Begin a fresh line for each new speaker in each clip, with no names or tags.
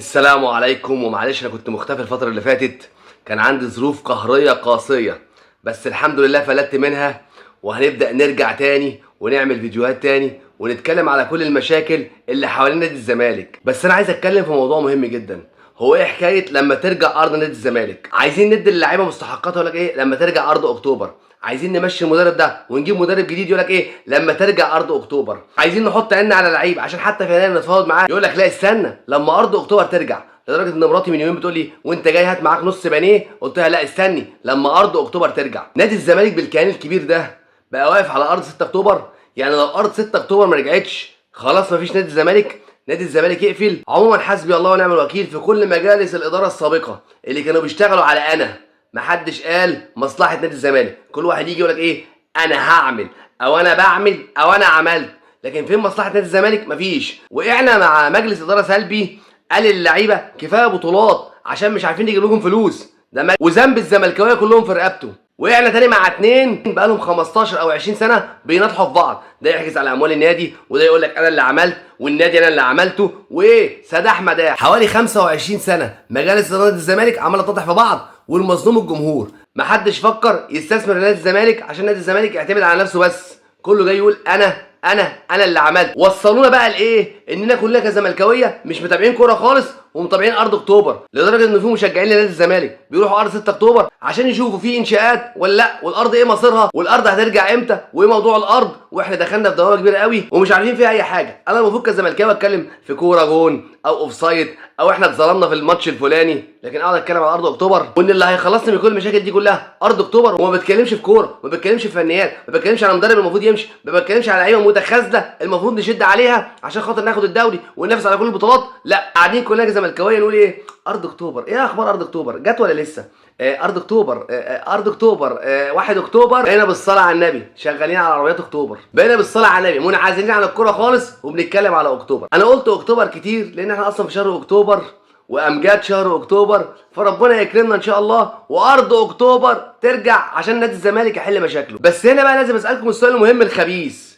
السلام عليكم. ومعلش انا كنت مختفي الفترة اللي فاتت، كان عندي ظروف قهرية قاسية، بس الحمد لله فلتت منها. وهنبدأ نرجع تاني ونعمل فيديوهات تاني ونتكلم على كل المشاكل اللي حوالين نادي الزمالك. بس انا عايز اتكلم في موضوع مهم جدا، هو ايه حكاية لما ترجع ارض نادي الزمالك؟ عايزين ندي للعيبة مستحقاتها، يقول لك ايه لما ترجع ارض اكتوبر. عايزين نمشي المدرب ده ونجيب مدرب جديد، يقول لك ايه لما ترجع ارض اكتوبر. عايزين نحط عيننا على لعيب عشان حتى في يناير نتفاوض معاه، يقول لك لا استنى لما ارض اكتوبر ترجع. لدرجه ان مراتي من يومين بتقول لي وانت جاي هات معاك نص بانيه، قلت لها لا استني لما ارض اكتوبر ترجع. نادي الزمالك بالكيان الكبير ده بقى واقف على ارض 6 اكتوبر. يعني لو ارض 6 اكتوبر ما رجعتش خلاص مفيش نادي الزمالك، نادي الزمالك يقفل. عموما حسبي الله ونعم الوكيل في كل مجالس الاداره السابقه اللي كانوا بيشتغلوا على انا. محدش قال مصلحه نادي الزمالك، كل واحد يجي يقول لك ايه انا هعمل او انا بعمل او انا عملت، لكن فين مصلحه نادي الزمالك؟ مفيش. وقعنا مع مجلس اداره سلبي قال للعيبه كفايه بطولات عشان مش عارفين يجيب لهم فلوس، ده وذنب الزملكاويه كلهم في رقبته. وقعنا تاني مع اتنين بقالهم 15 او 20 سنه بيناطحوا في بعض، ده يحجز على اموال النادي وده يقول لك انا اللي عملت والنادي انا اللي عملته، وايه سداح مداح. حوالي 25 سنه مجالس اداره الزمالك عماله تطح في بعض والمظلوم الجمهور. محدش فكر يستثمر نادي الزمالك عشان نادي الزمالك يعتمد على نفسه بس، كله جاي يقول انا اللي عملت. وصلونا بقى لايه؟ اننا كلنا كزملكاويه مش متابعين كوره خالص ومتابعين ارض اكتوبر، لدرجه ان في مشجعين لنادي الزمالك بيروحوا ارض 6 اكتوبر عشان يشوفوا في انشاءات ولا لا، والارض ايه مصيرها، والارض هترجع امتى، وايه موضوع الارض. واحنا دخلنا في دوامه كبيره قوي ومش عارفين فيها اي حاجه. انا المفروض كزملكاوي اتكلم في كوره جون او اوف سايد او احنا اتظلمنا في الماتش الفلاني، لكن اقعد اتكلم على ارض اكتوبر وان اللي هيخلصني من كل المشاكل دي كلها ارض اكتوبر. وما بتكلمش في كوره، ما بتكلمش في فنيات، ما بتكلمش على مدرب المفروض يمشي، ما بتكلمش على لعيبه متخاذله المفروض نشد عليها عشان خاطر ناخد الدوري وننافس على كل البطولات. لا، قاعدين كلنا كزملكاويه نقول ايه ارض اكتوبر. ايه اخبار ارض اكتوبر؟ جت ولا لسه؟ ارض اكتوبر، ارض اكتوبر، 1 اكتوبر بقينا بالصلاه على النبي شغالين على عربيات اكتوبر، بقينا بالصلاه على النبي منعزلين عن الكوره خالص وبنتكلم على اكتوبر. انا قلت اكتوبر كتير لان احنا اصلا في شهر اكتوبر وامجاد شهر اكتوبر، فربنا يكرمنا ان شاء الله وارض اكتوبر ترجع عشان نادي الزمالك يحل مشاكله. بس هنا بقى لازم اسالكم السؤال المهم الخبيث،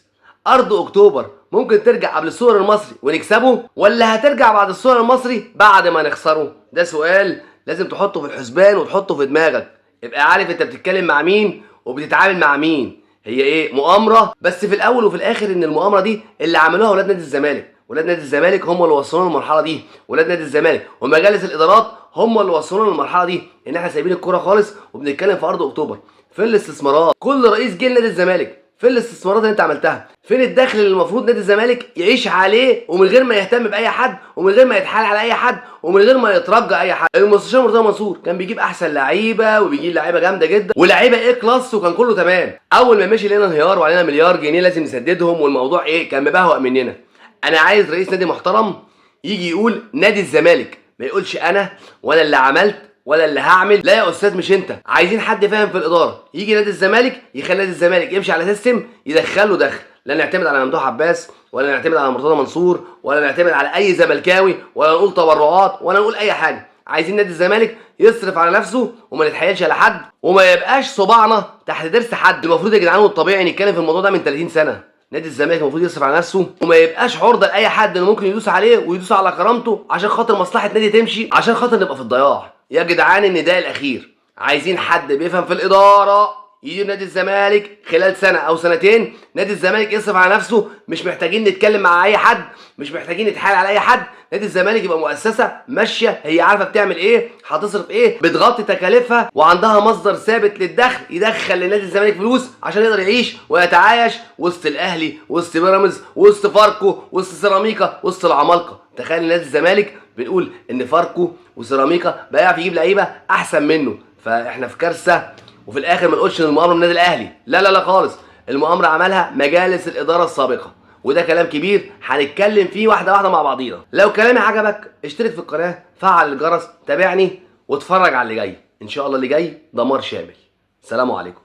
ارض اكتوبر ممكن ترجع قبل السوبر المصري ونكسبه، ولا هترجع بعد السوبر المصري بعد ما نخسره؟ ده سؤال لازم تحطه في الحسبان وتحطه في دماغك، ابقى عارف انت بتتكلم مع مين وبتتعامل مع مين. هي ايه مؤامره، بس في الاول وفي الاخر ان المؤامره دي اللي عملوها ولاد نادي الزمالك. ولاد نادي الزمالك هم اللي وصلونا للمرحله دي، ولاد نادي الزمالك ومجالس الادارات هم اللي وصلونا للمرحله دي، ان احنا سايبين الكوره خالص وبنتكلم في ارض اكتوبر. فين الاستثمارات؟ كل رئيس جه لنادي الزمالك، فين الاستثمارات اللي انت عملتها؟ فين الدخل اللي المفروض نادي الزمالك يعيش عليه ومن غير ما يهتم باي حد ومن غير ما يتحايل على اي حد ومن غير ما يترجى اي حد؟ المستشار مرتضى منصور كان بيجيب احسن لعيبه وبيجيب لعيبه جامده جدا ولاعيبه ايه كلاس وكان كله تمام. اول ما مشي لقينا انهيار وعلينا مليار جنيه لازم نسددهم والموضوع ايه كان مبهوأ مننا. انا عايز رئيس نادي محترم يجي يقول نادي الزمالك، ما يقولش انا ولا اللي عملت ولا اللي هعمل. لا يا استاذ مش انت، عايزين حد فاهم في الاداره يجي نادي الزمالك يخلي نادي الزمالك يمشي على سيستم يدخله دخل، لا نعتمد على ممدوح عباس ولا نعتمد على مرتضى منصور ولا نعتمد على اي زملكاوي ولا نقول تبرعات ولا نقول اي حاجه. عايزين نادي الزمالك يصرف على نفسه وما نتحايلش على حد وما يبقاش صباعنا تحت ضرس حد. المفروض يا جدعان والطبيعي نتكلم في الموضوع ده من 30 سنه. نادي الزمالك المفروض يصرف على نفسه وما يبقاش عرضه لاي حد انه ممكن يدوس عليه ويدوس على كرامته عشان خاطر مصلحه نادي تمشي، عشان خاطر نبقى في الضياع. يا جدعان النداء الاخير، عايزين حد بيفهم في الاداره يدير نادي الزمالك خلال سنه او سنتين. نادي الزمالك يصرف على نفسه، مش محتاجين نتكلم مع اي حد، مش محتاجين نتحايل على اي حد. نادي الزمالك يبقى مؤسسه ماشيه هي عارفه بتعمل ايه، هتصرف ايه، بتغطي تكاليفها وعندها مصدر ثابت للدخل يدخل لنادي الزمالك فلوس عشان يقدر يعيش ويتعايش وسط الاهلي وسط بيراميدز وسط فاركو وسط سيراميكا وسط العمالقه. تخيل نادي الزمالك بنقول ان فاركو وسيراميكا بقى يعرف يجيب لعيبه احسن منه، فاحنا في كارثه. وفي الاخر ما نقولش ان المؤامره من النادي الاهلي، لا لا لا خالص، المؤامره عملها مجالس الاداره السابقه، وده كلام كبير هنتكلم فيه واحده واحده مع بعضينا. لو كلامي عجبك اشترك في القناه، فعل الجرس، تابعني واتفرج على اللي جاي. ان شاء الله اللي جاي دمار شامل. سلام عليكم.